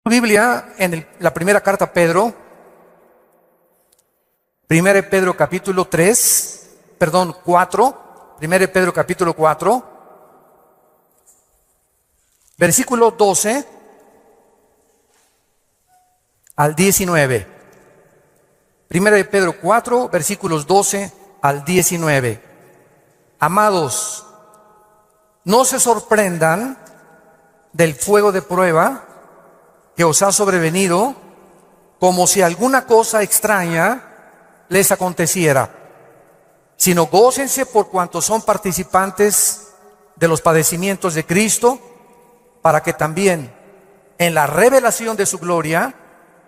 Biblia en la primera carta a Pedro, 1 Pedro capítulo 4, 1 Pedro capítulo 4, versículo 12 al 19. 1 Pedro 4, versículos 12 al 19. Amados, no se sorprendan del fuego de prueba que os ha sobrevenido, como si alguna cosa extraña les aconteciera, sino gócense por cuanto son participantes de los padecimientos de Cristo, para que también en la revelación de su gloria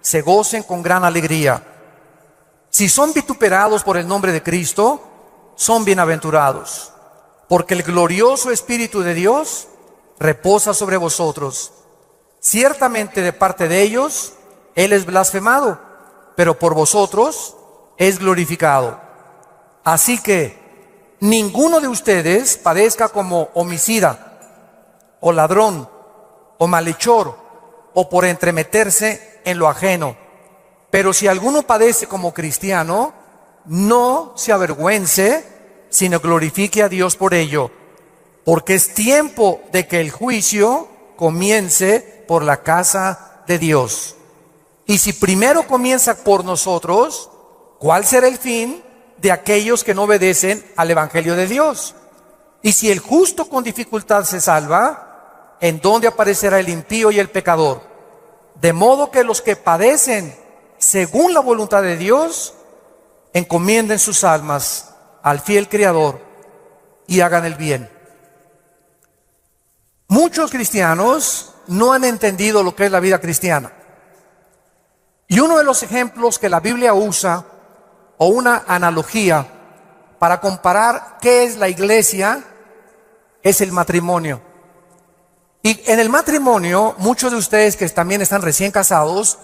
se gocen con gran alegría. Si son vituperados por el nombre de Cristo, son bienaventurados, porque el glorioso Espíritu de Dios reposa sobre vosotros. Ciertamente de parte de ellos Él es blasfemado, pero por vosotros es glorificado. Así que ninguno de ustedes padezca como homicida, o ladrón, o malhechor, o por entremeterse en lo ajeno. Pero si alguno padece como cristiano, no se avergüence, sino glorifique a Dios por ello, porque es tiempo de que el juicio comience por la casa de Dios. Y si primero comienza por nosotros, ¿cuál será el fin de aquellos que no obedecen al Evangelio de Dios? Y si el justo con dificultad se salva, ¿en dónde aparecerá el impío y el pecador? De modo que los que padecen según la voluntad de Dios, encomienden sus almas al fiel Creador y hagan el bien. Muchos cristianos no han entendido lo que es la vida cristiana. Y uno de los ejemplos que la Biblia usa, o una analogía para comparar qué es la iglesia, es el matrimonio. Y en el matrimonio, muchos de ustedes que también están recién casados,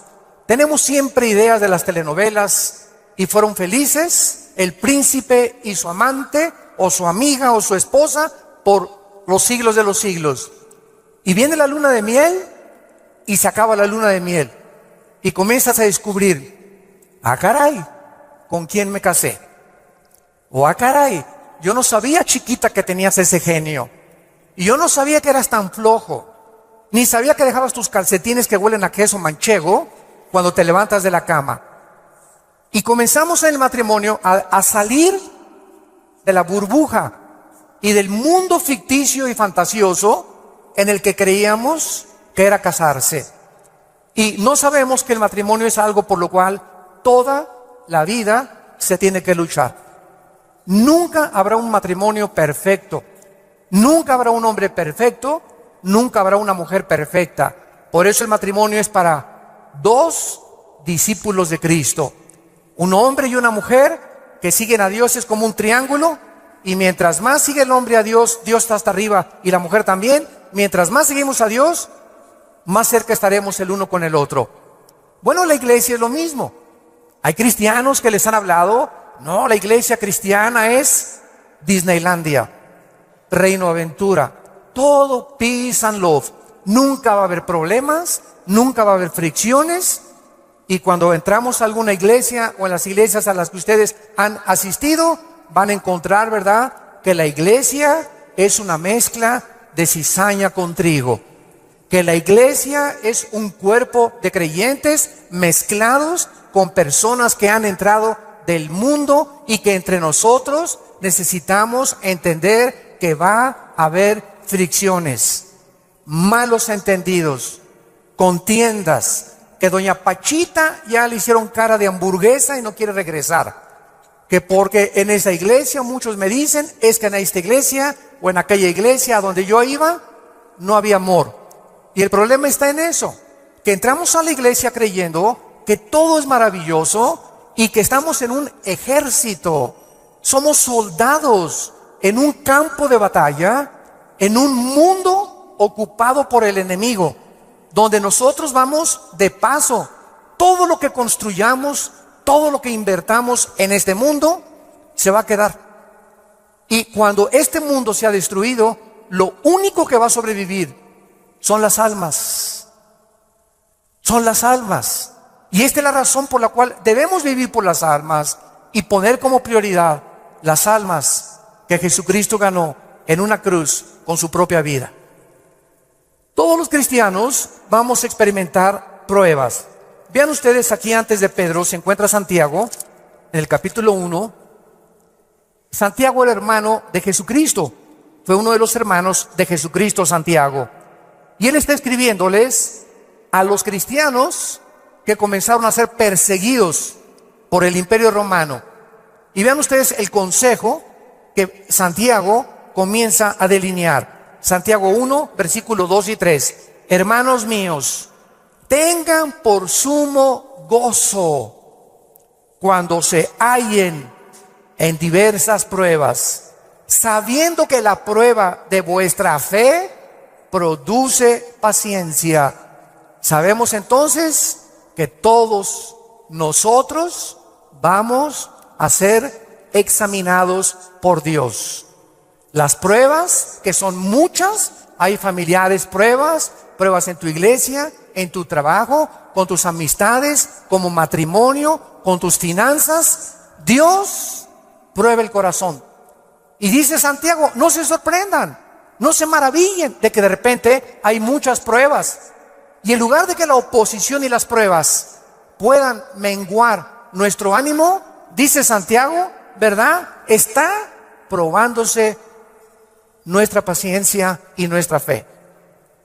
tenemos siempre ideas de las telenovelas, y fueron felices el príncipe y su amante, o su amiga o su esposa, por los siglos de los siglos. Y viene la luna de miel y se acaba la luna de miel y comienzas a descubrir, caray, ¿con quién me casé? O caray, yo no sabía, chiquita, que tenías ese genio, y yo no sabía que eras tan flojo, ni sabía que dejabas tus calcetines que huelen a queso manchego cuando te levantas de la cama. Y comenzamos en el matrimonio a salir de la burbuja y del mundo ficticio y fantasioso en el que creíamos que era casarse. Y no sabemos que el matrimonio es algo por lo cual toda la vida se tiene que luchar. Nunca habrá un matrimonio perfecto, nunca habrá un hombre perfecto, nunca habrá una mujer perfecta. Por eso el matrimonio es para dos discípulos de Cristo. Un hombre y una mujer que siguen a Dios, es como un triángulo, y mientras más sigue el hombre a Dios, Dios está hasta arriba y la mujer también. Mientras más seguimos a Dios, más cerca estaremos el uno con el otro. Bueno, la iglesia es lo mismo. Hay cristianos que les han hablado, no, la iglesia cristiana es Disneylandia, Reino Aventura, todo peace and love. Nunca va a haber problemas, nunca va a haber fricciones. Y cuando entramos a alguna iglesia o en las iglesias a las que ustedes han asistido, van a encontrar, ¿verdad?, que la iglesia es una mezcla de cizaña con trigo, que la iglesia es un cuerpo de creyentes mezclados con personas que han entrado del mundo, y que entre nosotros necesitamos entender que va a haber fricciones, malos entendidos, contiendas, que doña Pachita ya le hicieron cara de hamburguesa y no quiere regresar. Que porque en esa iglesia, muchos me dicen, es que en esta iglesia o en aquella iglesia a donde yo iba no había amor. Y el problema está en eso, que entramos a la iglesia creyendo que todo es maravilloso y que estamos en un ejército. Somos soldados en un campo de batalla, en un mundo ocupado por el enemigo, donde nosotros vamos de paso. Todo lo que construyamos, todo lo que invertamos en este mundo se va a quedar. Y cuando este mundo se ha destruido, lo único que va a sobrevivir son las almas. son las almas. Y esta es la razón por la cual debemos vivir por las almas y poner como prioridad las almas que Jesucristo ganó en una cruz con su propia vida. Todos los cristianos vamos a experimentar pruebas. Vean ustedes aquí antes de Pedro se encuentra Santiago en el capítulo 1. Santiago, el hermano de Jesucristo, fue uno de los hermanos de Jesucristo, Santiago. Y él está escribiéndoles a los cristianos que comenzaron a ser perseguidos por el Imperio Romano. Y vean ustedes el consejo que Santiago comienza a delinear. Santiago 1, versículos 2 y 3. Hermanos míos, tengan por sumo gozo cuando se hallen en diversas pruebas, sabiendo que la prueba de vuestra fe produce paciencia. Sabemos entonces que todos nosotros vamos a ser examinados por Dios. Las pruebas, que son muchas, hay familiares pruebas en tu iglesia, en tu trabajo, con tus amistades, como matrimonio, con tus finanzas. Dios prueba el corazón. Y dice Santiago, no se sorprendan, no se maravillen de que de repente hay muchas pruebas. Y en lugar de que la oposición y las pruebas puedan menguar nuestro ánimo, dice Santiago, ¿verdad? Está probándose nuestra paciencia y nuestra fe.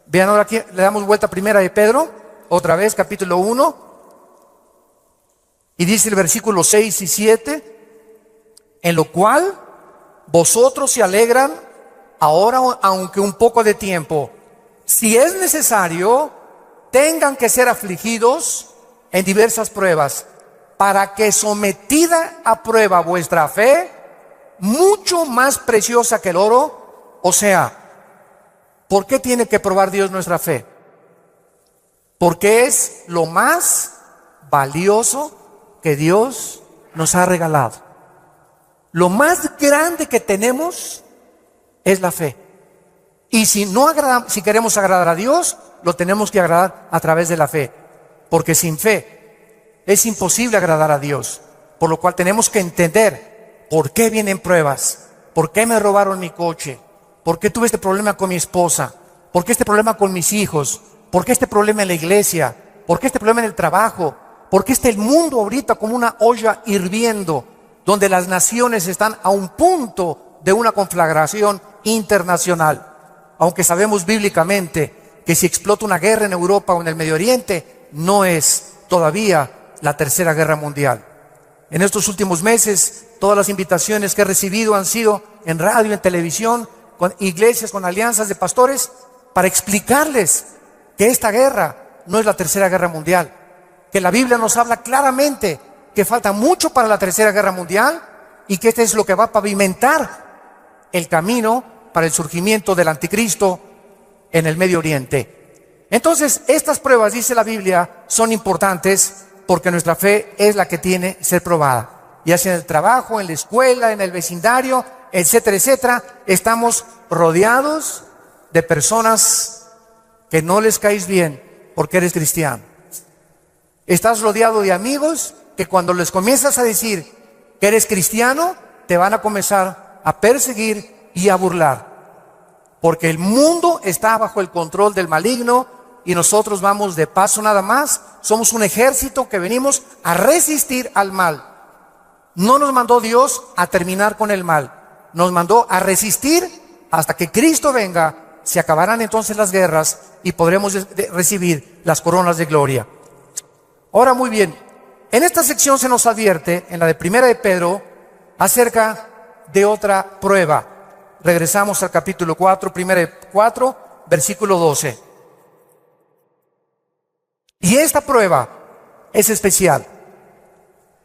Vean ahora aquí, le damos vuelta a primera de Pedro, otra vez, capítulo 1. Y dice el versículo 6 y 7, en lo cual vosotros se alegran ahora, aunque un poco de tiempo, si es necesario, tengan que ser afligidos en diversas pruebas, para que sometida a prueba vuestra fe, mucho más preciosa que el oro, o sea, ¿por qué tiene que probar Dios nuestra fe? Porque es lo más valioso que Dios nos ha regalado. Lo más grande que tenemos es la fe. Y si queremos agradar a Dios, lo tenemos que agradar a través de la fe. Porque sin fe es imposible agradar a Dios. Por lo cual tenemos que entender por qué vienen pruebas, por qué me robaron mi coche, por qué tuve este problema con mi esposa, por qué este problema con mis hijos, por qué este problema en la iglesia, por qué este problema en el trabajo, por qué está el mundo ahorita como una olla hirviendo, donde las naciones están a un punto de una conflagración internacional. Aunque sabemos bíblicamente que si explota una guerra en Europa o en el Medio Oriente, no es todavía la tercera guerra mundial. En estos últimos meses, todas las invitaciones que he recibido han sido en radio, en televisión, con iglesias, con alianzas de pastores, para explicarles que esta guerra no es la tercera guerra mundial, que la Biblia nos habla claramente que falta mucho para la tercera guerra mundial y que este es lo que va a pavimentar el camino para el surgimiento del anticristo en el Medio Oriente. Entonces, estas pruebas, dice la Biblia, son importantes porque nuestra fe es la que tiene que ser probada. Ya sea en el trabajo, en la escuela, en el vecindario, etcétera, etcétera. Estamos rodeados de personas que no les caes bien porque eres cristiano. Estás rodeado de amigos que cuando les comienzas a decir que eres cristiano, te van a comenzar a perseguir y a burlar. Porque el mundo está bajo el control del maligno y nosotros vamos de paso nada más. Somos un ejército que venimos a resistir al mal. No nos mandó Dios a terminar con el mal. Nos mandó a resistir hasta que Cristo venga. Se acabarán entonces las guerras y podremos recibir las coronas de gloria. Ahora, muy bien, en esta sección se nos advierte, en la de primera de Pedro, acerca de otra prueba. Regresamos al capítulo 4, primera de 4, versículo 12. Y esta prueba es especial,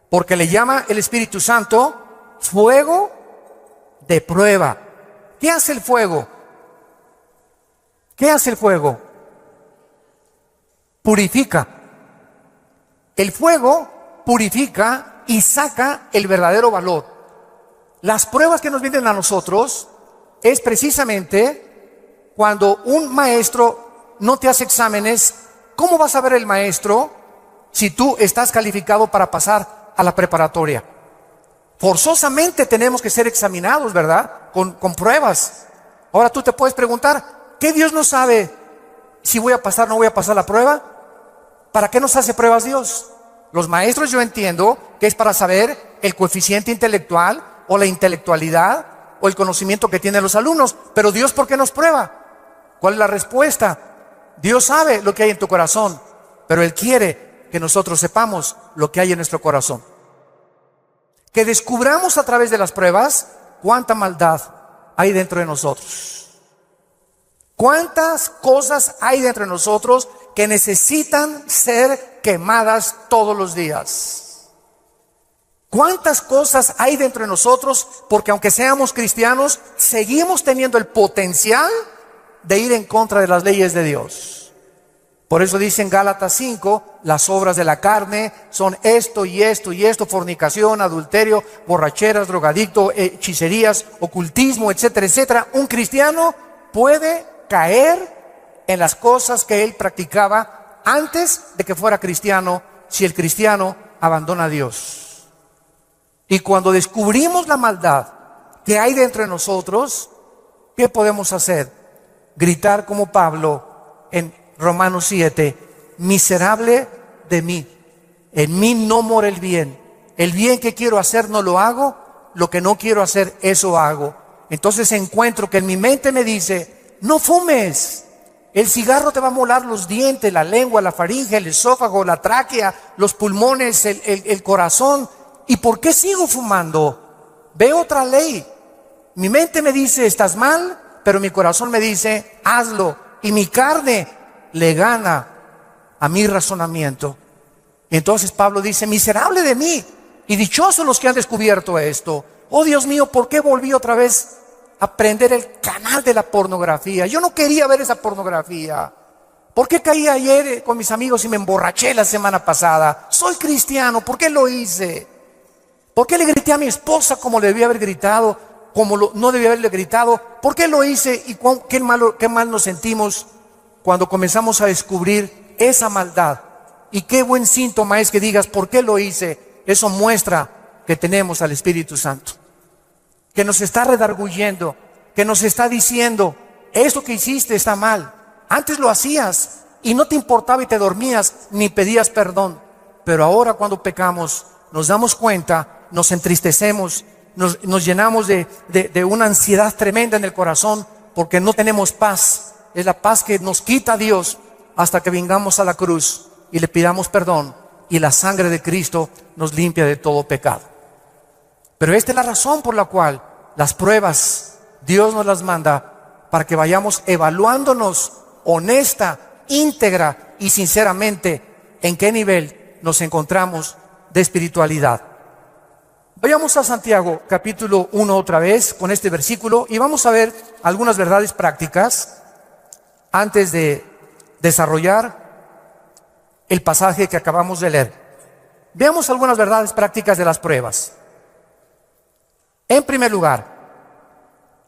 porque le llama el Espíritu Santo fuego de prueba. ¿Qué hace el fuego? ¿Qué hace el fuego? Purifica. El fuego purifica y saca el verdadero valor. Las pruebas que nos vienen a nosotros es precisamente cuando un maestro no te hace exámenes ¿cómo va a saber el maestro si tú estás calificado para pasar a la preparatoria? Forzosamente tenemos que ser examinados, ¿verdad? Con pruebas. Ahora tú te puedes preguntar, ¿qué Dios no sabe si voy a pasar o no voy a pasar la prueba? ¿Para qué nos hace pruebas Dios? Los maestros, yo entiendo que es para saber el coeficiente intelectual o la intelectualidad o el conocimiento que tienen los alumnos. Pero Dios, ¿por qué nos prueba? ¿Cuál es la respuesta? Dios sabe lo que hay en tu corazón, pero Él quiere que nosotros sepamos lo que hay en nuestro corazón. Que descubramos a través de las pruebas cuánta maldad hay dentro de nosotros. Cuántas cosas hay dentro de nosotros que necesitan ser quemadas todos los días. Cuántas cosas hay dentro de nosotros, porque aunque seamos cristianos, seguimos teniendo el potencial de ir en contra de las leyes de Dios. Por eso dice en Gálatas 5, las obras de la carne son esto y esto y esto: fornicación, adulterio, borracheras, drogadicto, hechicerías, ocultismo, etcétera, etcétera. Un cristiano puede caer en las cosas que él practicaba antes de que fuera cristiano, si el cristiano abandona a Dios. Y cuando descubrimos la maldad que hay dentro de nosotros, ¿qué podemos hacer? Gritar como Pablo en Romanos 7, miserable de mí, en mí no mora el bien que quiero hacer no lo hago, lo que no quiero hacer eso hago. Entonces encuentro que en mi mente me dice, no fumes, el cigarro te va a molar los dientes, la lengua, la faringe, el esófago, la tráquea, los pulmones, el corazón. ¿Y por qué sigo fumando? Veo otra ley. Mi mente me dice, estás mal, pero mi corazón me dice, hazlo. Y mi carne le gana a mi razonamiento. Entonces Pablo dice, miserable de mí, y dichosos los que han descubierto esto. Oh Dios mío, ¿por qué volví otra vez a prender el canal de la pornografía? Yo no quería ver esa pornografía. ¿Por qué caí ayer con mis amigos y me emborraché la semana pasada? Soy cristiano, ¿por qué lo hice? ¿Por qué le grité a mi esposa como le debía haber gritado, no debía haberle gritado? ¿Por qué lo hice? Y qué mal nos sentimos cuando comenzamos a descubrir esa maldad. Y qué buen síntoma es que digas, ¿por qué lo hice? Eso muestra que tenemos al Espíritu Santo, que nos está redarguyendo, que nos está diciendo, eso que hiciste está mal. Antes lo hacías y no te importaba y te dormías ni pedías perdón. Pero ahora cuando pecamos nos damos cuenta, nos entristecemos, nos llenamos de una ansiedad tremenda en el corazón, porque no tenemos paz. Es la paz que nos quita Dios hasta que vengamos a la cruz y le pidamos perdón, y la sangre de Cristo nos limpia de todo pecado. Pero esta es la razón por la cual las pruebas Dios nos las manda, para que vayamos evaluándonos honesta, íntegra y sinceramente en qué nivel nos encontramos de espiritualidad. Vayamos a Santiago capítulo 1 otra vez con este versículo, y vamos a ver algunas verdades prácticas antes de desarrollar el pasaje que acabamos de leer. Veamos algunas verdades prácticas de las pruebas. En primer lugar,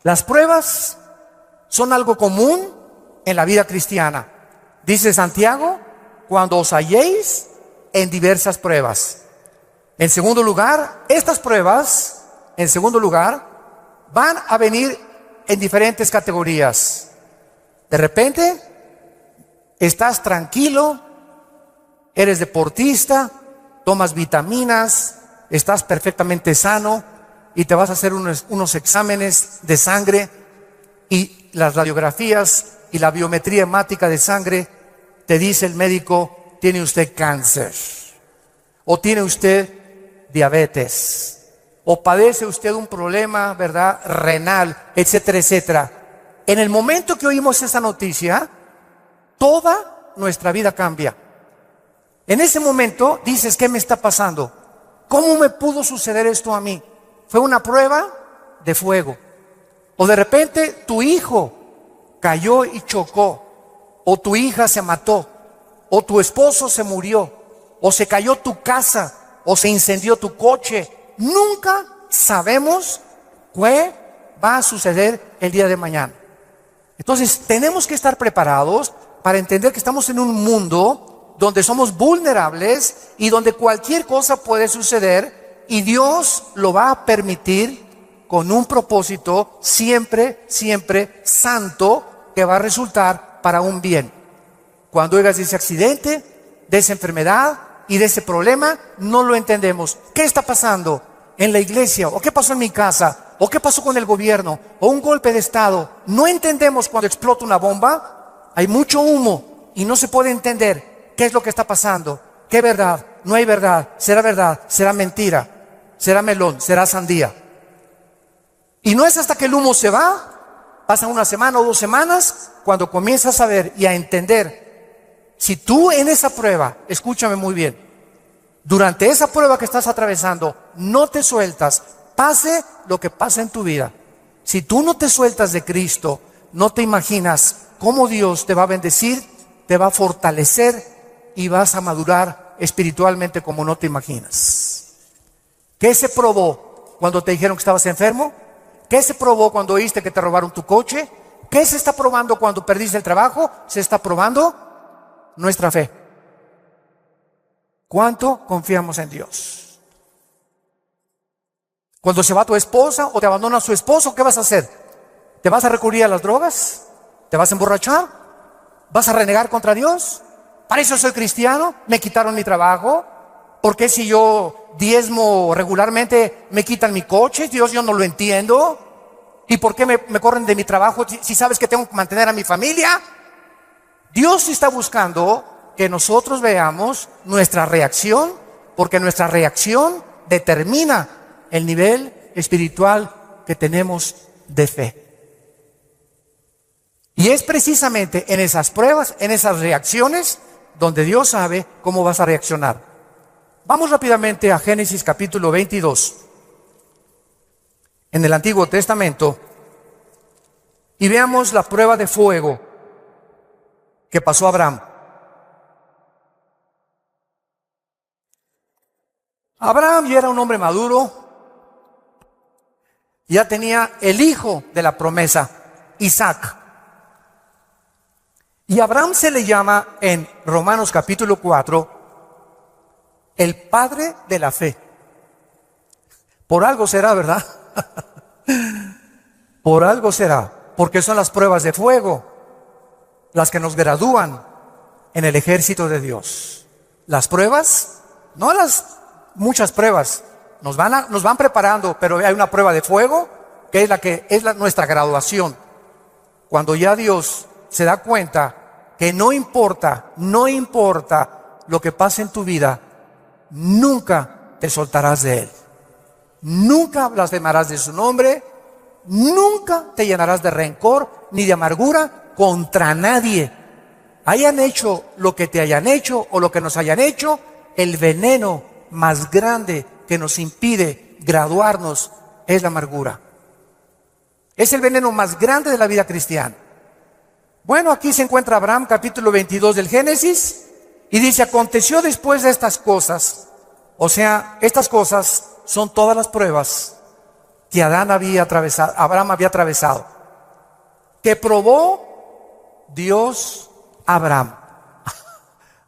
las pruebas son algo común en la vida cristiana. Dice Santiago, cuando os halléis en diversas pruebas. En segundo lugar, estas pruebas, van a venir en diferentes categorías. De repente, estás tranquilo, eres deportista, tomas vitaminas, estás perfectamente sano y te vas a hacer unos exámenes de sangre, y las radiografías y la biometría hemática de sangre te dice el médico, tiene usted cáncer, o tiene usted diabetes, o padece usted un problema, ¿verdad?, renal, etcétera, etcétera. En el momento que oímos esa noticia, toda nuestra vida cambia. En ese momento dices, ¿qué me está pasando? ¿Cómo me pudo suceder esto a mí? Fue una prueba de fuego. O de repente tu hijo cayó y chocó, o tu hija se mató, o tu esposo se murió, o se cayó tu casa, o se incendió tu coche. Nunca sabemos qué va a suceder el día de mañana. Entonces tenemos que estar preparados para entender que estamos en un mundo donde somos vulnerables y donde cualquier cosa puede suceder y Dios lo va a permitir con un propósito siempre, siempre santo que va a resultar para un bien. Cuando oigas de ese accidente, de esa enfermedad y de ese problema, no lo entendemos. ¿Qué está pasando en la iglesia? ¿O qué pasó en mi casa? ¿O qué pasó con el gobierno? ¿O un golpe de estado? No entendemos cuando explota una bomba. Hay mucho humo y no se puede entender qué es lo que está pasando. ¿Qué verdad? No hay verdad. ¿Será mentira? ¿Será melón? ¿Será sandía? Y no es hasta que el humo se va, pasan una semana o 2 semanas, cuando comienzas a ver y a entender. Si tú en esa prueba, escúchame muy bien, durante esa prueba que estás atravesando, no te sueltas, pase lo que pase en tu vida. Si tú no te sueltas de Cristo, no te imaginas cómo Dios te va a bendecir, te va a fortalecer y vas a madurar espiritualmente como no te imaginas. ¿Qué se probó cuando te dijeron que estabas enfermo? ¿Qué se probó cuando oíste que te robaron tu coche? ¿Qué se está probando cuando perdiste el trabajo? Se está probando nuestra fe. ¿Cuánto confiamos en Dios? Cuando se va tu esposa o te abandona su esposo, ¿qué vas a hacer? ¿Te vas a recurrir a las drogas? ¿Te vas a emborrachar? ¿Vas a renegar contra Dios? ¿Para eso soy cristiano? ¿Me quitaron mi trabajo? ¿Por qué si yo diezmo regularmente me quitan mi coche? Dios, yo no lo entiendo. ¿Y por qué me corren de mi trabajo si sabes que tengo que mantener a mi familia? Dios está buscando que nosotros veamos nuestra reacción, porque nuestra reacción determina el nivel espiritual que tenemos de fe. Y es precisamente en esas pruebas, en esas reacciones, donde Dios sabe cómo vas a reaccionar. Vamos rápidamente a Génesis capítulo 22, en el Antiguo Testamento, y veamos la prueba de fuego que pasó a Abraham. Abraham ya era un hombre maduro, ya tenía el hijo de la promesa, Isaac. Y Abraham se le llama en Romanos capítulo 4 el padre de la fe. Por algo será, ¿verdad? Por algo será, porque son las pruebas de fuego las que nos gradúan en el ejército de Dios. Las pruebas, no las muchas pruebas, nos van preparando, pero hay una prueba de fuego que es nuestra graduación. Cuando ya Dios se da cuenta que no importa lo que pase en tu vida, nunca te soltarás de Él. Nunca blasfemarás de su nombre, nunca te llenarás de rencor ni de amargura contra nadie. Hayan hecho lo que te hayan hecho o lo que nos hayan hecho, el veneno más grande que nos impide graduarnos es la amargura. Es el veneno más grande de la vida cristiana. Bueno, aquí se encuentra Abraham, capítulo 22 del Génesis, y dice: aconteció después de estas cosas, o sea, estas cosas son todas las pruebas que Abraham había atravesado, que probó Dios a Abraham.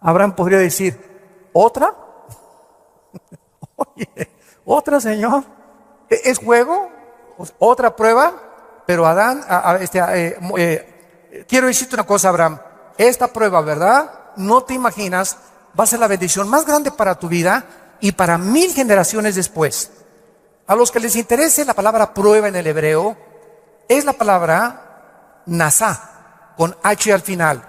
Abraham podría decir: ¿otra? Oye, ¿otra, Señor? ¿Es juego? ¿Otra prueba? Pero quiero decirte una cosa, Abraham. Esta prueba, ¿verdad? No te imaginas, va a ser la bendición más grande para tu vida y para 1000 generaciones después. A los que les interese la palabra prueba en el hebreo, es la palabra nasá, con H al final.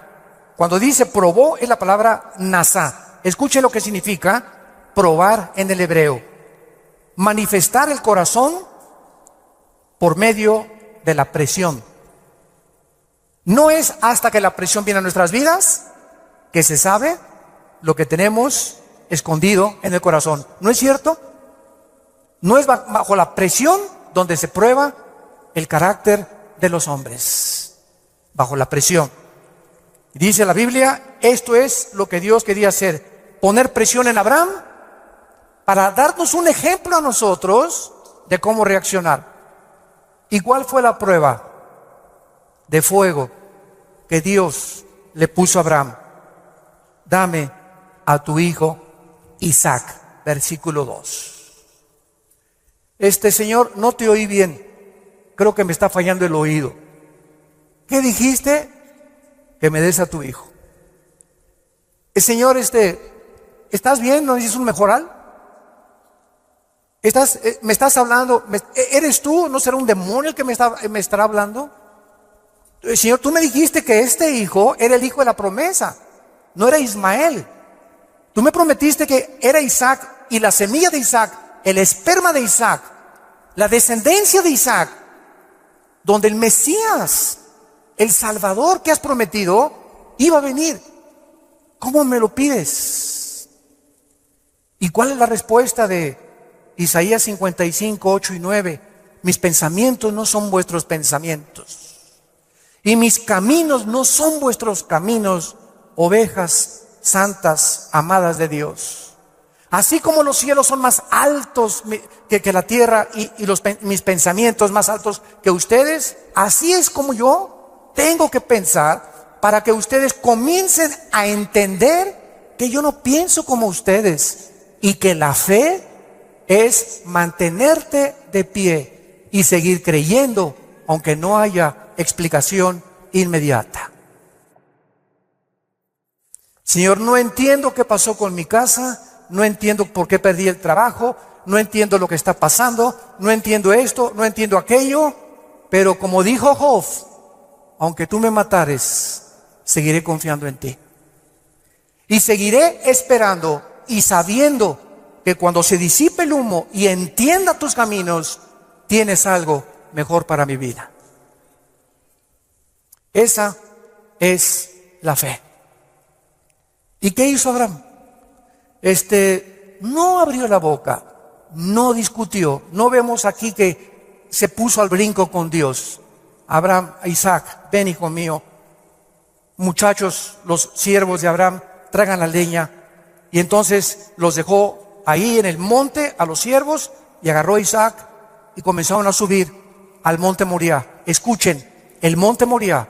Cuando dice probó, es la palabra nasá. Escuche lo que significa probar en el hebreo: manifestar el corazón por medio de la presión. No es hasta que la presión viene a nuestras vidas que se sabe lo que tenemos escondido en el corazón. ¿No es cierto? No es bajo la presión donde se prueba el carácter de los hombres. Bajo la presión. Dice la Biblia, esto es lo que Dios quería hacer: poner presión en Abraham para darnos un ejemplo a nosotros de cómo reaccionar. ¿Y cuál fue la prueba de fuego que Dios le puso a Abraham: dame a tu hijo Isaac. Versículo 2. Señor, no te oí bien. Creo que me está fallando el oído. ¿Qué dijiste? Que me des a tu hijo. Señor, ¿estás bien? ¿No dices un mejoral? ¿Me estás hablando? ¿Eres tú? ¿No será un demonio el que me estará hablando? Señor, tú me dijiste que este hijo era el hijo de la promesa, no era Ismael. Tú me prometiste que era Isaac, y la semilla de Isaac, el esperma de Isaac, la descendencia de Isaac, donde el Mesías, el Salvador que has prometido, iba a venir. ¿Cómo me lo pides? ¿Y cuál es la respuesta de Isaías 55, 8 y 9? Mis pensamientos no son vuestros pensamientos, y mis caminos no son vuestros caminos, ovejas santas, amadas de Dios. Así como los cielos son más altos que la tierra, y mis pensamientos más altos que ustedes, así es como yo tengo que pensar para que ustedes comiencen a entender que yo no pienso como ustedes, y que la fe es mantenerte de pie y seguir creyendo aunque no haya explicación inmediata. Señor, no entiendo qué pasó con mi casa, no entiendo por qué perdí el trabajo, no entiendo lo que está pasando, no entiendo esto, no entiendo aquello, pero como dijo Job, aunque tú me matares, seguiré confiando en ti. Y seguiré esperando y sabiendo que cuando se disipe el humo y entienda tus caminos, tienes algo mejor para mi vida. Esa es la fe. ¿Y qué hizo Abraham? No abrió la boca, no discutió. No vemos aquí que se puso al brinco con Dios. Abraham, Isaac, ven hijo mío. Muchachos, los siervos de Abraham, traigan la leña. Y entonces los dejó ahí en el monte a los siervos, y agarró a Isaac y comenzaron a subir al monte Moriah. Escuchen, el monte Moriah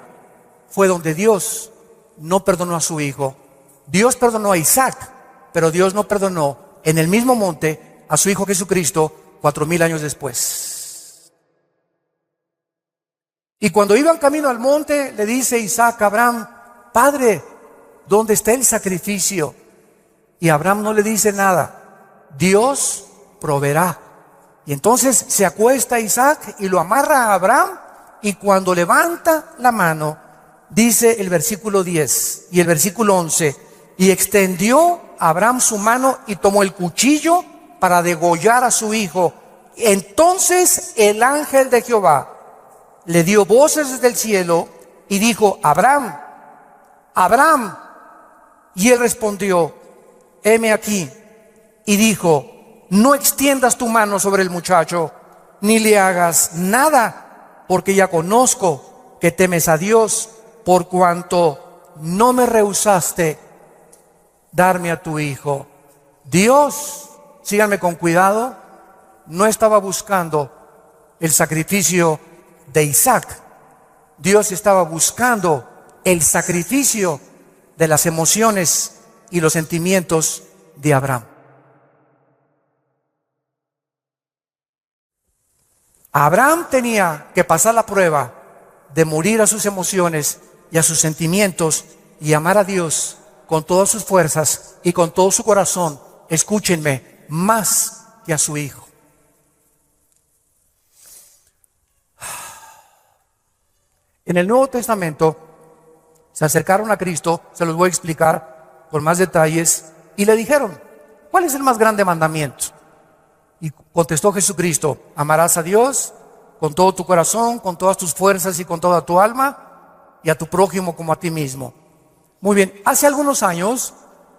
fue donde Dios no perdonó a su hijo. Dios perdonó a Isaac, pero Dios no perdonó en el mismo monte a su hijo Jesucristo 4000 años después. Y cuando iban camino al monte, le dice Isaac a Abraham: Padre, ¿dónde está el sacrificio? Y Abraham no le dice nada. Dios proveerá. Y entonces se acuesta Isaac y lo amarra a Abraham, y cuando levanta la mano, dice el versículo 10 y el versículo 11: y extendió Abraham su mano y tomó el cuchillo para degollar a su hijo. Entonces el ángel de Jehová le dio voces desde el cielo y dijo: Abraham, Abraham. Y él respondió: heme aquí. Y dijo: no extiendas tu mano sobre el muchacho, ni le hagas nada, porque ya conozco que temes a Dios, por cuanto no me rehusaste darme a tu hijo. Dios, síganme con cuidado, no estaba buscando el sacrificio de Isaac. Dios estaba buscando el sacrificio de las emociones y los sentimientos de Abraham. Abraham tenía que pasar la prueba de morir a sus emociones y a sus sentimientos y amar a Dios con todas sus fuerzas y con todo su corazón, escúchenme, más que a su hijo. En el Nuevo Testamento se acercaron a Cristo, se los voy a explicar con más detalles, y le dijeron: ¿cuál es el más grande mandamiento? Y contestó Jesucristo: amarás a Dios con todo tu corazón, con todas tus fuerzas y con toda tu alma, y a tu prójimo como a ti mismo. Muy bien, hace algunos años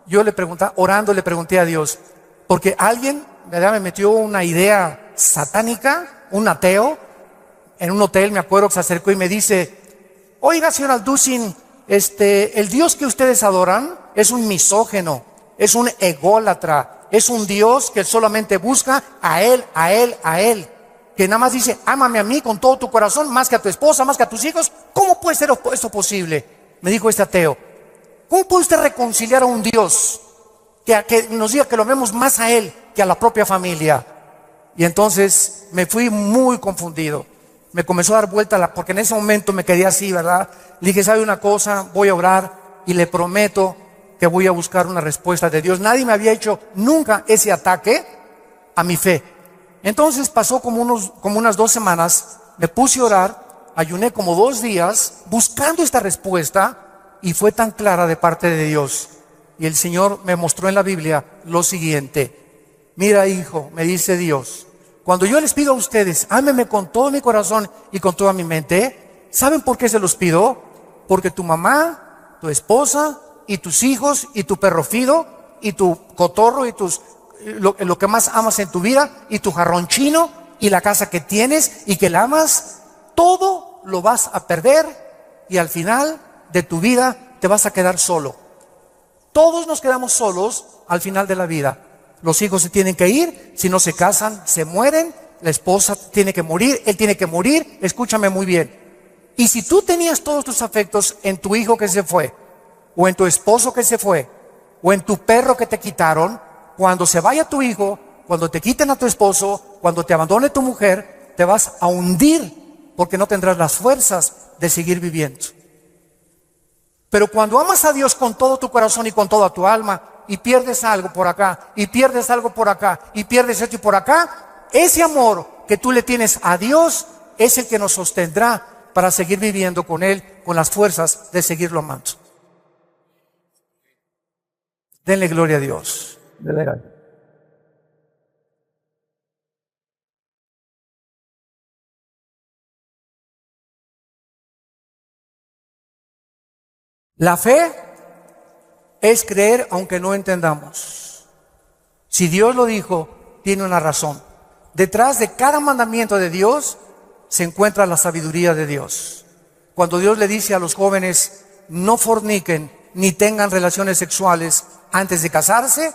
yo le pregunté a Dios, porque alguien, ¿verdad?, me metió una idea satánica, un ateo, en un hotel, me acuerdo, que se acercó y me dice: oiga, señor Alducin, el Dios que ustedes adoran es un misógeno, es un ególatra, es un Dios que solamente busca a Él, que nada más dice: ámame a mí con todo tu corazón, más que a tu esposa, más que a tus hijos. ¿Cómo puede ser esto posible?, me dijo este ateo. ¿Cómo puede usted reconciliar a un Dios que nos diga que lo amemos más a Él que a la propia familia? Y entonces me fui muy confundido. Me comenzó a dar vuelta, porque en ese momento me quedé así, ¿verdad? Le dije, ¿sabe una cosa? Voy a orar y le prometo que voy a buscar una respuesta de Dios. Nadie me había hecho nunca ese ataque a mi fe. Entonces pasó como unas 2 semanas, me puse a orar, ayuné como 2 días buscando esta respuesta, y fue tan clara de parte de Dios. Y el Señor me mostró en la Biblia lo siguiente: mira, hijo, me dice Dios, cuando yo les pido a ustedes, ámenme con todo mi corazón y con toda mi mente, ¿saben por qué se los pido? Porque tu mamá, tu esposa y tus hijos y tu perro Fido y tu cotorro y lo que más amas en tu vida y tu jarrón chino y la casa que tienes y que la amas, todo lo vas a perder y al final de tu vida te vas a quedar solo. Todos nos quedamos solos al final de la vida. Los hijos se tienen que ir, si no se casan, se mueren, la esposa tiene que morir, él tiene que morir, escúchame muy bien. Y si tú tenías todos tus afectos en tu hijo que se fue, o en tu esposo que se fue, o en tu perro que te quitaron, cuando se vaya tu hijo, cuando te quiten a tu esposo, cuando te abandone tu mujer, te vas a hundir porque no tendrás las fuerzas de seguir viviendo. Pero cuando amas a Dios con todo tu corazón y con toda tu alma, y pierdes algo por acá, y pierdes algo por acá, y pierdes esto y por acá, ese amor que tú le tienes a Dios es el que nos sostendrá para seguir viviendo con Él, con las fuerzas de seguirlo amando. Denle gloria a Dios. Denle gloria. La fe es creer aunque no entendamos. Si Dios lo dijo, tiene una razón. Detrás de cada mandamiento de Dios se encuentra la sabiduría de Dios. Cuando Dios le dice a los jóvenes, no forniquen ni tengan relaciones sexuales antes de casarse,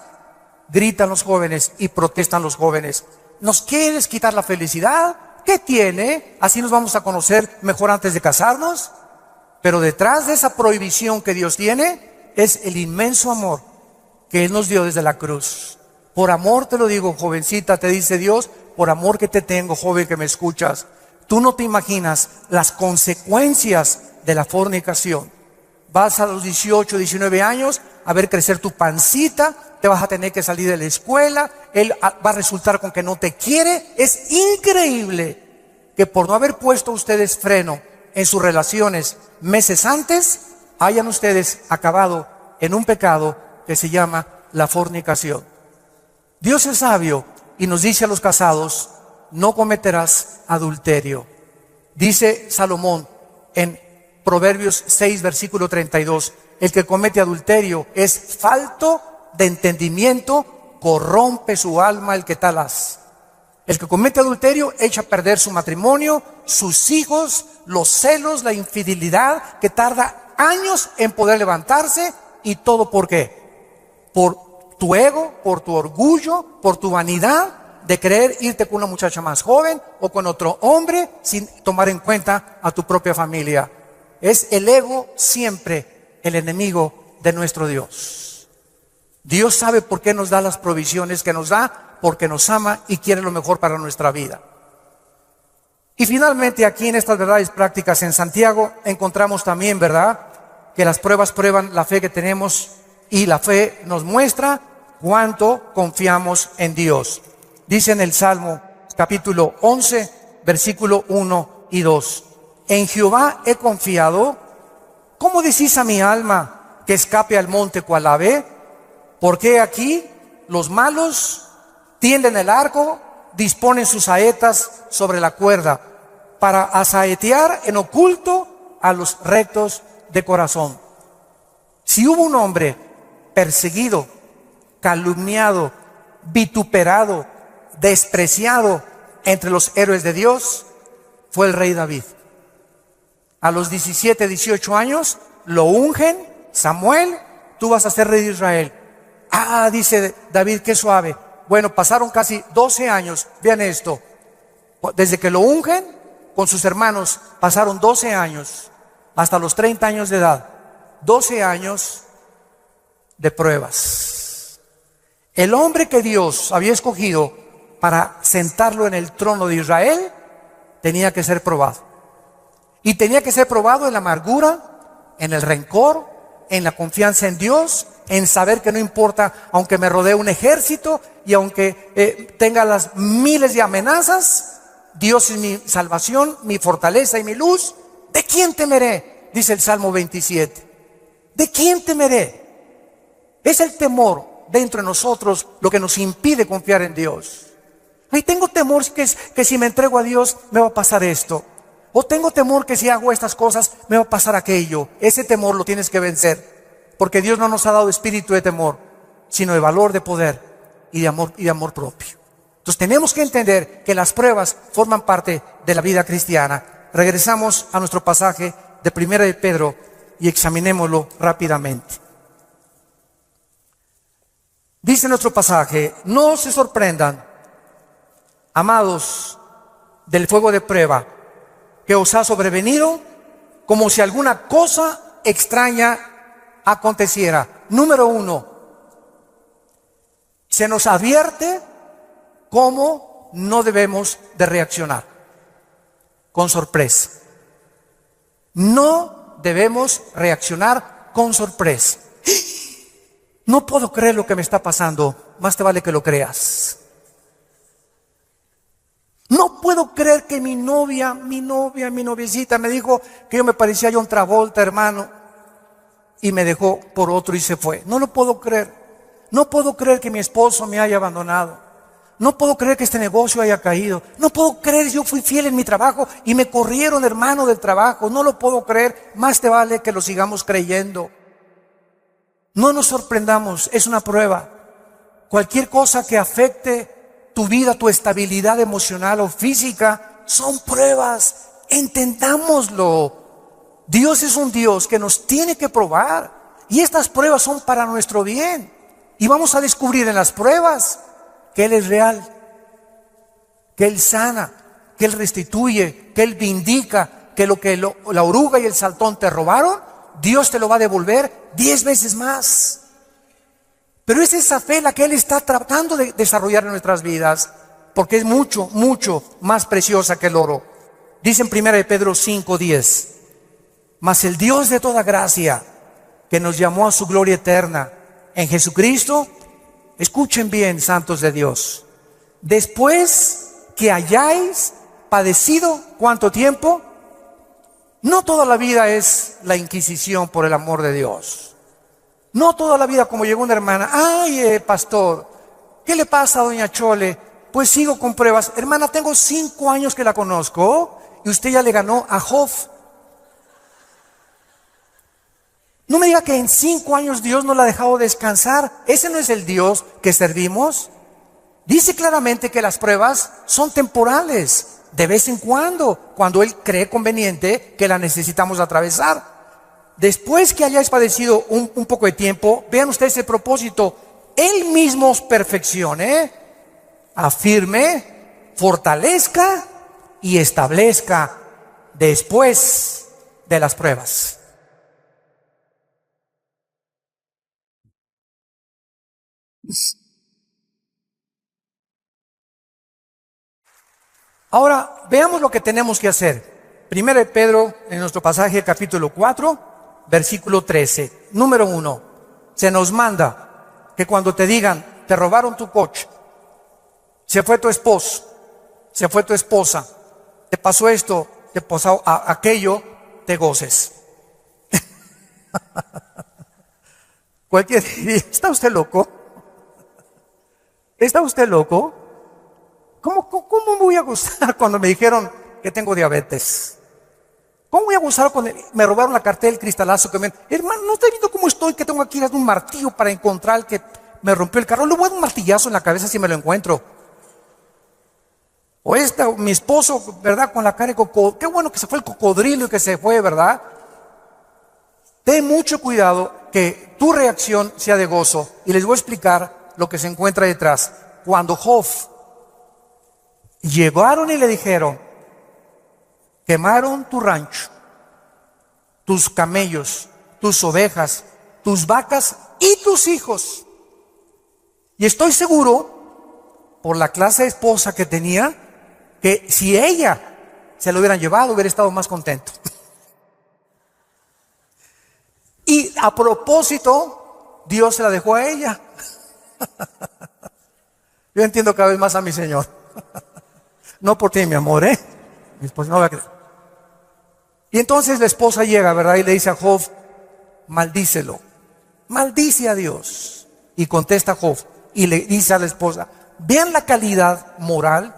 gritan los jóvenes y protestan los jóvenes. ¿Nos quieres quitar la felicidad? ¿Qué tiene? ¿Así nos vamos a conocer mejor antes de casarnos? Pero detrás de esa prohibición que Dios tiene es el inmenso amor que Él nos dio desde la cruz. Por amor te lo digo, jovencita, te dice Dios, por amor que te tengo, joven que me escuchas. Tú no te imaginas las consecuencias de la fornicación. Vas a los 18, 19 años a ver crecer tu pancita, te vas a tener que salir de la escuela, él va a resultar con que no te quiere. Es increíble que por no haber puesto ustedes freno en sus relaciones meses antes, hayan ustedes acabado en un pecado que se llama la fornicación. Dios es sabio y nos dice a los casados, no cometerás adulterio. Dice Salomón en Proverbios 6, versículo 32, el que comete adulterio es falto de entendimiento, corrompe su alma el que tal hace. El que comete adulterio echa a perder su matrimonio, sus hijos, los celos, la infidelidad, que tarda años en poder levantarse. ¿Y todo por qué? Por tu ego, por tu orgullo, por tu vanidad de querer irte con una muchacha más joven o con otro hombre sin tomar en cuenta a tu propia familia. Es el ego siempre el enemigo de nuestro Dios. Dios sabe por qué nos da las provisiones que nos da, porque nos ama y quiere lo mejor para nuestra vida. Y finalmente aquí en estas verdades prácticas en Santiago encontramos también, ¿verdad?, que las pruebas prueban la fe que tenemos y la fe nos muestra cuánto confiamos en Dios. Dice en el Salmo capítulo 11, versículo 1 y 2. En Jehová he confiado. ¿Cómo decís a mi alma que escape al monte cual ave? Porque aquí los malos tienden el arco, disponen sus saetas sobre la cuerda para asaetear en oculto a los rectos de corazón. Si hubo un hombre perseguido, calumniado, vituperado, despreciado entre los héroes de Dios, fue el rey David. A los 17, 18 años lo ungen, Samuel, tú vas a ser rey de Israel. Ah, dice David, qué suave. Bueno, pasaron casi 12 años, vean esto, desde que lo ungen con sus hermanos, pasaron 12 años, hasta los 30 años de edad, 12 años, de pruebas. El hombre que Dios había escogido para sentarlo en el trono de Israel tenía que ser probado. Y tenía que ser probado en la amargura, en el rencor, en la confianza en Dios, en saber que no importa, aunque me rodee un ejército y aunque tenga las miles de amenazas, Dios es mi salvación, mi fortaleza y mi luz. ¿De quién temeré? Dice el Salmo 27. ¿De quién temeré? Es el temor dentro de nosotros lo que nos impide confiar en Dios. Ay, tengo temor que si me entrego a Dios me va a pasar esto. O tengo temor que si hago estas cosas me va a pasar aquello. Ese temor lo tienes que vencer, porque Dios no nos ha dado espíritu de temor, sino de valor, de poder y de amor propio. Entonces tenemos que entender que las pruebas forman parte de la vida cristiana. Regresamos a nuestro pasaje de 1 de Pedro y examinémoslo rápidamente. Dice nuestro pasaje: no se sorprendan, amados, del fuego de prueba que os ha sobrevenido, como si alguna cosa extraña aconteciera. Número 1, se nos advierte cómo no debemos de reaccionar con sorpresa. No debemos reaccionar con sorpresa. No puedo creer lo que me está pasando. Más te vale que lo creas. No puedo creer que mi noviecita me dijo que yo me parecía a John Travolta, hermano, y me dejó por otro y se fue. No lo puedo creer. No puedo creer que mi esposo me haya abandonado. No puedo creer que este negocio haya caído. No puedo creer, yo fui fiel en mi trabajo y me corrieron, hermano, del trabajo. No lo puedo creer. Más te vale que lo sigamos creyendo. No nos sorprendamos, es una prueba. Cualquier cosa que afecte tu vida, tu estabilidad emocional o física, son pruebas. Entendámoslo. Dios es un Dios que nos tiene que probar. Y estas pruebas son para nuestro bien. Y vamos a descubrir en las pruebas que Él es real, que Él sana, que Él restituye, que Él vindica, que la oruga y el saltón te robaron, Dios te lo va a devolver 10 veces más. Pero es esa fe la que Él está tratando de desarrollar en nuestras vidas, porque es mucho, mucho más preciosa que el oro. Dice en 1 de Pedro 5:10: mas el Dios de toda gracia, que nos llamó a su gloria eterna en Jesucristo, escuchen bien, santos de Dios, después que hayáis padecido, ¿cuánto tiempo? No toda la vida es la Inquisición por el amor de Dios. No toda la vida como llegó una hermana: ay, pastor, ¿qué le pasa a doña Chole? Pues sigo con pruebas. Hermana, tengo 5 años que la conozco y usted ya le ganó a Job. No me diga que en 5 años Dios no la ha dejado descansar. Ese no es el Dios que servimos. Dice claramente que las pruebas son temporales, de vez en cuando Él cree conveniente que la necesitamos atravesar. Después que hayáis padecido un poco de tiempo, vean ustedes el propósito: Él mismo os perfeccione, afirme, fortalezca y establezca después de las pruebas. Ahora, veamos lo que tenemos que hacer. 1 de Pedro, en nuestro pasaje capítulo 4, versículo 13. Número 1, se nos manda que cuando te digan: te robaron tu coche, se fue tu esposo, se fue tu esposa, te pasó esto, te pasó aquello, te goces. Cualquier día, ¿está usted loco? ¿Está usted loco? ¿Cómo me voy a gozar cuando me dijeron que tengo diabetes? ¿Cómo voy a gozar cuando me robaron la cartera, el cristalazo que me... Hermano, ¿no está viendo cómo estoy? Que tengo aquí un martillo para encontrar el que me rompió el carro. Le voy a dar un martillazo en la cabeza si me lo encuentro. O mi esposo, ¿verdad? Con la cara de cocodrilo. Qué bueno que se fue el cocodrilo y que se fue, ¿verdad? Ten mucho cuidado que tu reacción sea de gozo. Y les voy a explicar lo que se encuentra detrás. Cuando Job llegaron y le dijeron: quemaron tu rancho, tus camellos, tus ovejas, tus vacas y tus hijos. Y estoy seguro, por la clase de esposa que tenía, que si ella se lo hubieran llevado, hubiera estado más contento. Y a propósito, Dios se la dejó a ella. Yo entiendo cada vez más a mi Señor. No por ti, mi amor, mi esposa no va a creer. Y entonces la esposa llega, ¿verdad? Y le dice a Job, maldícelo. Maldice a Dios. Y contesta Job y le dice a la esposa, vean la calidad moral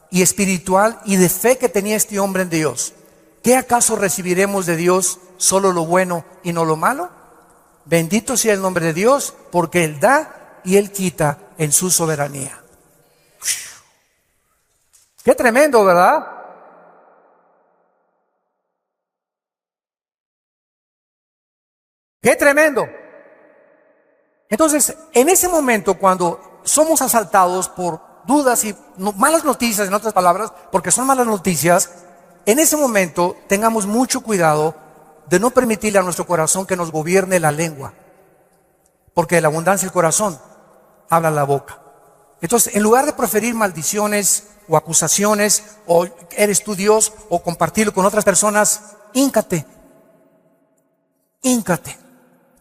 y espiritual y de fe que tenía este hombre en Dios. ¿Qué acaso recibiremos de Dios solo lo bueno y no lo malo? Bendito sea el nombre de Dios, porque Él da y Él quita en su soberanía. Qué tremendo, ¿verdad? Qué tremendo. Entonces, en ese momento, cuando somos asaltados por dudas y malas noticias, en otras palabras, porque son malas noticias, en ese momento tengamos mucho cuidado de no permitirle a nuestro corazón que nos gobierne la lengua, porque de la abundancia del corazón habla la boca. Entonces, en lugar de proferir maldiciones o acusaciones, o eres tú Dios, o compartirlo con otras personas, híncate.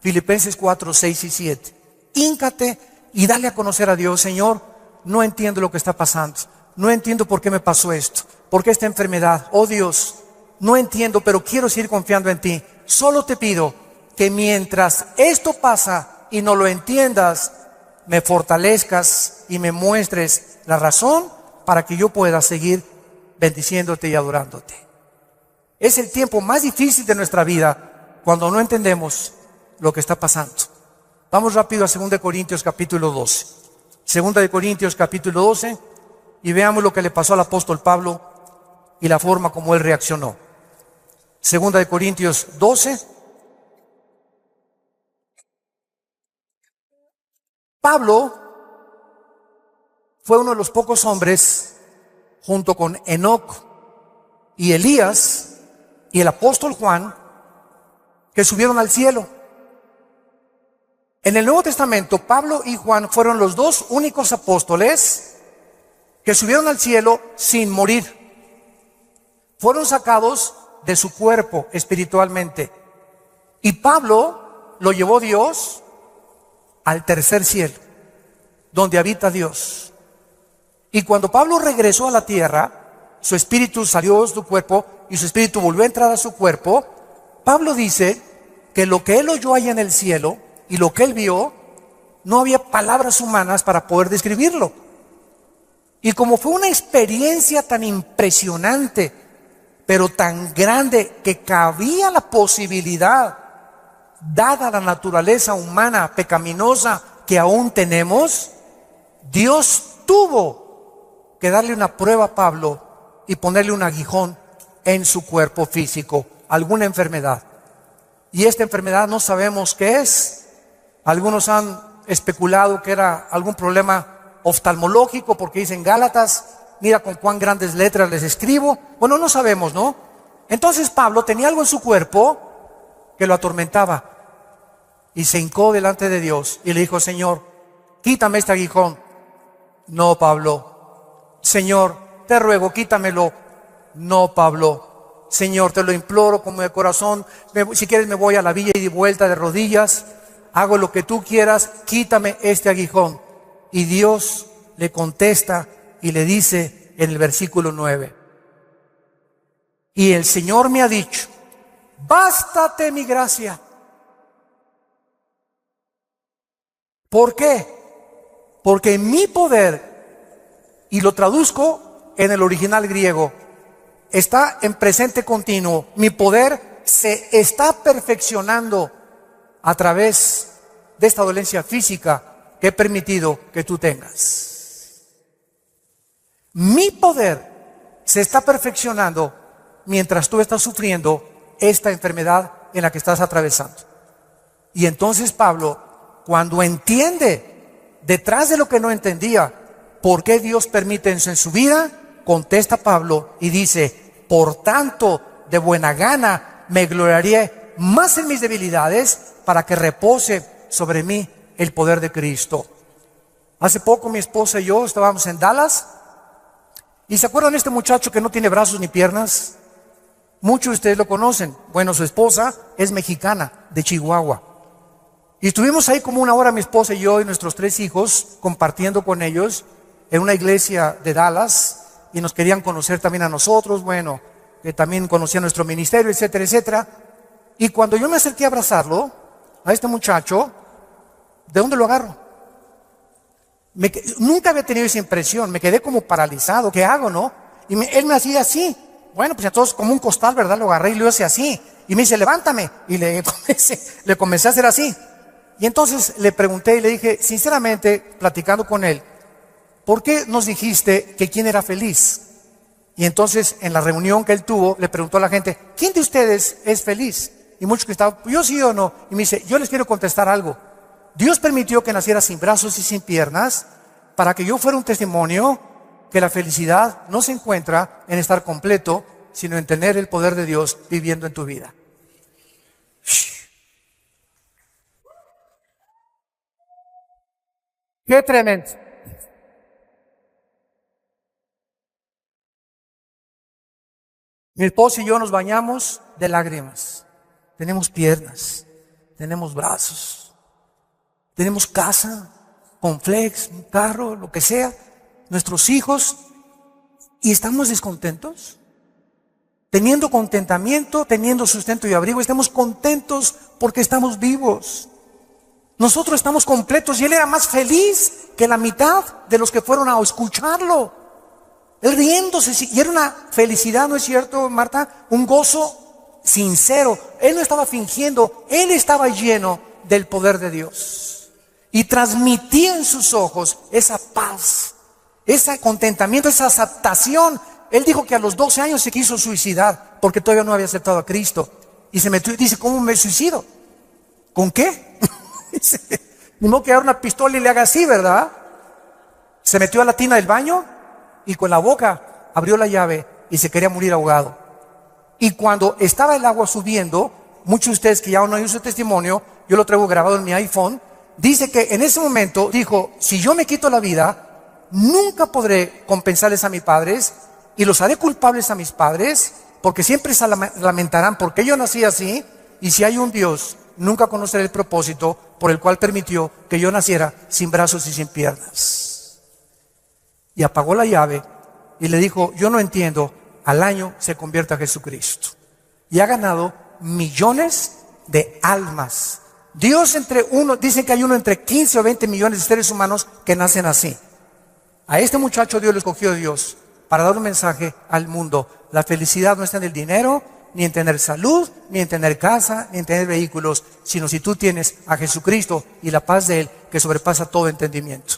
Filipenses 4, 6 y 7. Híncate y dale a conocer a Dios, Señor, no entiendo lo que está pasando. No entiendo por qué me pasó esto. ¿Por qué esta enfermedad? Oh Dios, no entiendo, pero quiero seguir confiando en ti. Solo te pido que mientras esto pasa y no lo entiendas, me fortalezcas y me muestres la razón para que yo pueda seguir bendiciéndote y adorándote. Es el tiempo más difícil de nuestra vida cuando no entendemos lo que está pasando. Vamos rápido a 2 Corintios capítulo 12. 2 Corintios capítulo 12 y veamos lo que le pasó al apóstol Pablo y la forma como él reaccionó. 2 Corintios 12. Pablo fue uno de los pocos hombres, junto con Enoc y Elías y el apóstol Juan, que subieron al cielo. En el Nuevo Testamento, Pablo y Juan fueron los dos únicos apóstoles que subieron al cielo sin morir. Fueron sacados de su cuerpo espiritualmente. Y Pablo lo llevó Dios al tercer cielo, donde habita Dios. Y cuando Pablo regresó a la tierra, su espíritu salió de su cuerpo y su espíritu volvió a entrar a su cuerpo. Pablo dice que lo que él oyó allá en el cielo y lo que él vio, no había palabras humanas para poder describirlo. Y como fue una experiencia tan impresionante, pero tan grande, que cabía la posibilidad, dada la naturaleza humana pecaminosa que aún tenemos, Dios tuvo que darle una prueba a Pablo y ponerle un aguijón en su cuerpo físico, alguna enfermedad. Y esta enfermedad no sabemos qué es. Algunos han especulado que era algún problema oftalmológico, porque dicen Gálatas, mira con cuán grandes letras les escribo. Bueno, no sabemos, ¿no? Entonces Pablo tenía algo en su cuerpo que lo atormentaba y se hincó delante de Dios y le dijo, Señor, quítame este aguijón. No, Pablo. Señor, te ruego, quítamelo. No, Pablo. Señor, te lo imploro como de corazón. Si quieres me voy a la villa y de vuelta de rodillas. Hago lo que tú quieras, quítame este aguijón. Y Dios le contesta y le dice en el versículo 9, y el Señor me ha dicho, bástate mi gracia. ¿Por qué? Porque mi poder, y lo traduzco en el original griego, está en presente continuo. Mi poder se está perfeccionando a través de esta dolencia física que he permitido que tú tengas. Mi poder se está perfeccionando mientras tú estás sufriendo esta enfermedad en la que estás atravesando. Y entonces Pablo, cuando entiende detrás de lo que no entendía, por qué Dios permite eso en su vida, contesta Pablo y dice, por tanto, de buena gana me gloriaré más en mis debilidades, para que repose sobre mí el poder de Cristo. Hace poco mi esposa y yo estábamos en Dallas. ¿Y se acuerdan de este muchacho que no tiene brazos ni piernas? Muchos de ustedes lo conocen. Bueno, su esposa es mexicana, de Chihuahua. Y estuvimos ahí como una hora mi esposa y yo y nuestros 3 hijos compartiendo con ellos en una iglesia de Dallas, y nos querían conocer también a nosotros, bueno, que también conocían nuestro ministerio, etcétera, etcétera. Y cuando yo me acerqué a abrazarlo, a este muchacho, ¿de dónde lo agarro? Nunca había tenido esa impresión, me quedé como paralizado. ¿Qué hago, no? Y él me hacía así. Bueno, pues entonces como un costal, ¿verdad? Lo agarré y lo hice así. Y me dice, levántame. Y le comencé a hacer así. Y entonces le pregunté y le dije, sinceramente, platicando con él, ¿por qué nos dijiste que quién era feliz? Y entonces en la reunión que él tuvo, le preguntó a la gente, ¿quién de ustedes es feliz? Y muchos que estaban, yo sí o no. Y me dice, yo les quiero contestar algo. Dios permitió que naciera sin brazos y sin piernas para que yo fuera un testimonio que la felicidad no se encuentra en estar completo, sino en tener el poder de Dios viviendo en tu vida. ¡Qué tremendo! Mi esposa y yo nos bañamos de lágrimas. Tenemos piernas, tenemos brazos, tenemos casa, con flex, un carro, lo que sea, nuestros hijos, y estamos descontentos. Teniendo contentamiento, teniendo sustento y abrigo, estamos contentos porque estamos vivos. Nosotros estamos completos y él era más feliz que la mitad de los que fueron a escucharlo. Él riéndose, y era una felicidad, ¿no es cierto, Marta? Un gozo sincero. Él no estaba fingiendo, él estaba lleno del poder de Dios. Y transmitía en sus ojos esa paz, ese contentamiento, esa aceptación. Él dijo que a los 12 años se quiso suicidar porque todavía no había aceptado a Cristo. Y se metió y dice, ¿cómo me suicido? ¿Con qué? Ni modo que agarre una pistola y le haga así, ¿verdad? Se metió a la tina del baño y con la boca abrió la llave y se quería morir ahogado. Y cuando estaba el agua subiendo, muchos de ustedes que ya no oído su testimonio, yo lo traigo grabado en mi iPhone, dice que en ese momento dijo, si yo me quito la vida, nunca podré compensarles a mis padres y los haré culpables a mis padres, porque siempre se lamentarán porque yo nací así, y si hay un Dios, nunca conoceré el propósito por el cual permitió que yo naciera sin brazos y sin piernas. Y apagó la llave y le dijo, yo no entiendo, al año se convierte a Jesucristo. Y ha ganado millones de almas. Dios dicen que hay uno entre 15 o 20 millones de seres humanos que nacen así. A este muchacho Dios le escogió Dios para dar un mensaje al mundo. La felicidad no está en el dinero, ni en tener salud, ni en tener casa, ni en tener vehículos, sino si tú tienes a Jesucristo y la paz de Él que sobrepasa todo entendimiento.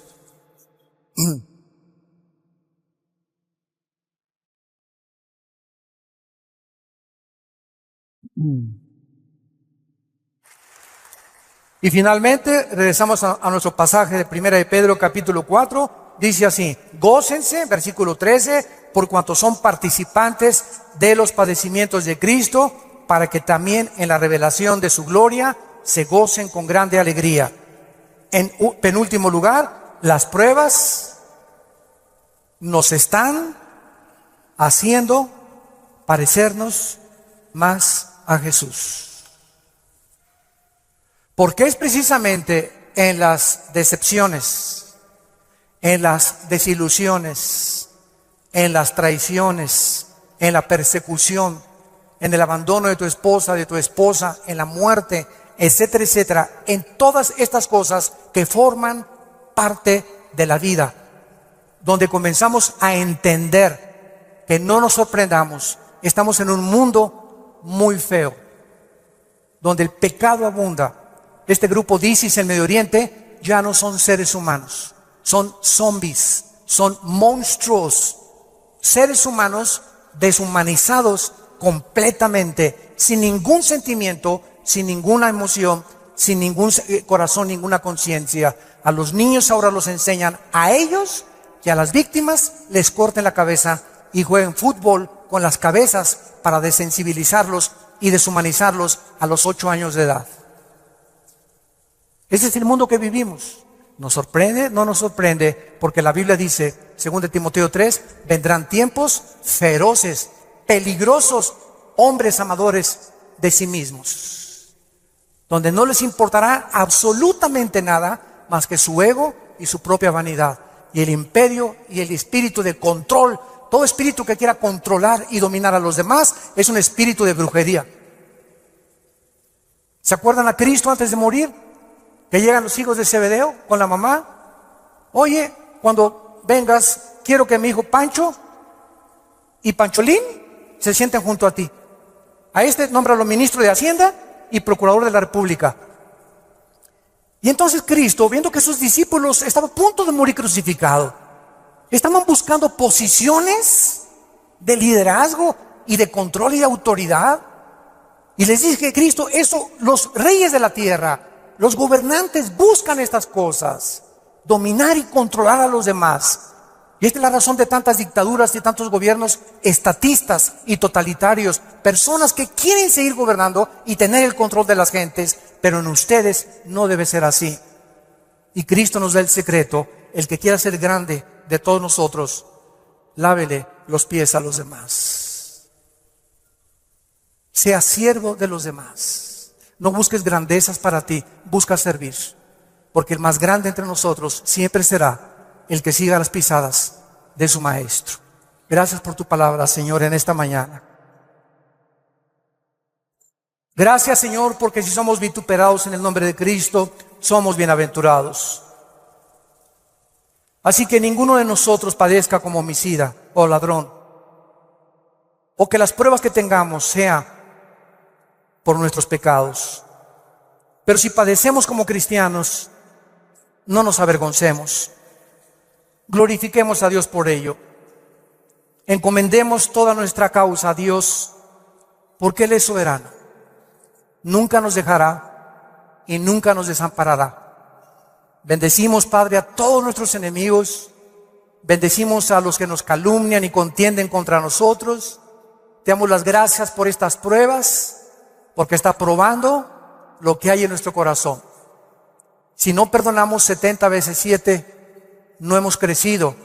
Y finalmente regresamos a nuestro pasaje de 1 de Pedro capítulo 4, dice así, gócense, versículo 13, por cuanto son participantes de los padecimientos de Cristo, para que también en la revelación de su gloria se gocen con grande alegría. En penúltimo lugar, las pruebas nos están haciendo parecernos más a Jesús. Porque es precisamente en las decepciones, en las desilusiones, en las traiciones, en la persecución, en el abandono de tu esposa, en la muerte, etcétera, etcétera, en todas estas cosas que forman parte de la vida, donde comenzamos a entender que no nos sorprendamos, estamos en un mundo muy feo, donde el pecado abunda. Este grupo de ISIS en Medio Oriente ya no son seres humanos, son zombies, son monstruos, seres humanos deshumanizados completamente, sin ningún sentimiento, sin ninguna emoción, sin ningún corazón, ninguna conciencia. A los niños ahora los enseñan a ellos que a las víctimas les corten la cabeza y jueguen fútbol con las cabezas para desensibilizarlos y deshumanizarlos a los 8 años de edad. Ese es el mundo que vivimos. ¿Nos sorprende? No nos sorprende, porque la Biblia dice, 2 Timoteo 3, vendrán tiempos feroces, peligrosos, hombres amadores de sí mismos, donde no les importará absolutamente nada más que su ego y su propia vanidad, y el imperio y el espíritu de control. Todo espíritu que quiera controlar y dominar a los demás es un espíritu de brujería. ¿Se acuerdan a Cristo antes de morir? Que llegan los hijos de Zebedeo con la mamá. Oye, cuando vengas, quiero que mi hijo Pancho y Pancholín se sienten junto a ti. A este nómbralo ministro de Hacienda y procurador de la República. Y entonces Cristo, viendo que sus discípulos estaban a punto de morir crucificado, estaban buscando posiciones de liderazgo y de control y de autoridad. Y les dije, Cristo, eso, los reyes de la tierra, los gobernantes buscan estas cosas, dominar y controlar a los demás. Y esta es la razón de tantas dictaduras y tantos gobiernos estatistas y totalitarios. Personas que quieren seguir gobernando y tener el control de las gentes, pero en ustedes no debe ser así. Y Cristo nos da el secreto: el que quiera ser grande de todos nosotros, lávele los pies a los demás. Sea siervo de los demás. No busques grandezas para ti, busca servir. Porque el más grande entre nosotros siempre será el que siga las pisadas de su maestro. Gracias por tu palabra, Señor, en esta mañana. Gracias, Señor, porque si somos vituperados en el nombre de Cristo, somos bienaventurados. Así que ninguno de nosotros padezca como homicida o ladrón, o que las pruebas que tengamos sean por nuestros pecados. Pero si padecemos como cristianos, no nos avergoncemos. Glorifiquemos a Dios por ello. Encomendemos toda nuestra causa a Dios, porque Él es soberano. Nunca nos dejará y nunca nos desamparará. Bendecimos, Padre, a todos nuestros enemigos. Bendecimos a los que nos calumnian y contienden contra nosotros. Te damos las gracias por estas pruebas, porque está probando lo que hay en nuestro corazón. Si no perdonamos 70 veces 7, no hemos crecido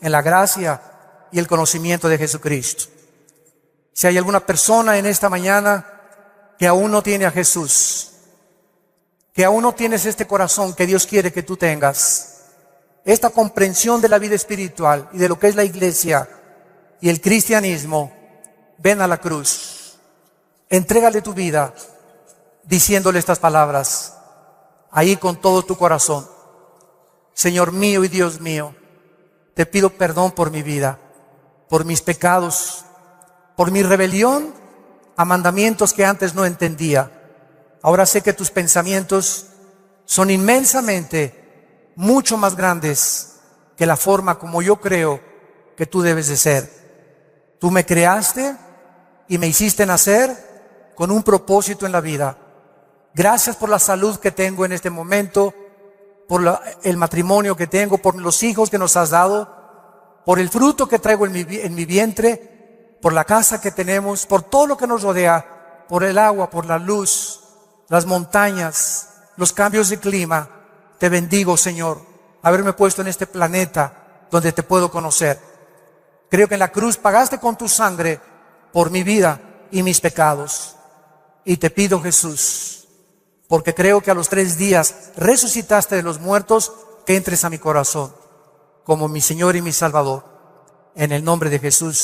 en la gracia y el conocimiento de Jesucristo. Si hay alguna persona en esta mañana que aún no tiene a Jesús, que aún no tienes este corazón que Dios quiere que tú tengas, esta comprensión de la vida espiritual y de lo que es la iglesia y el cristianismo, ven a la cruz. Entrégale tu vida diciéndole estas palabras ahí con todo tu corazón. Señor mío y Dios mío, te pido perdón por mi vida, por mis pecados, por mi rebelión a mandamientos que antes no entendía. Ahora sé que tus pensamientos son inmensamente mucho más grandes que la forma como yo creo que tú debes de ser. Tú me creaste y me hiciste nacer con un propósito en la vida. Gracias por la salud que tengo en este momento, por el matrimonio que tengo, por los hijos que nos has dado, por el fruto que traigo en mi vientre, por la casa que tenemos, por todo lo que nos rodea, por el agua, por la luz, las montañas, los cambios de clima. Te bendigo, Señor, haberme puesto en este planeta donde te puedo conocer. Creo que en la cruz pagaste con tu sangre por mi vida y mis pecados. Y te pido, Jesús, porque creo que a los 3 días resucitaste de los muertos, que entres a mi corazón como mi Señor y mi Salvador. En el nombre de Jesús.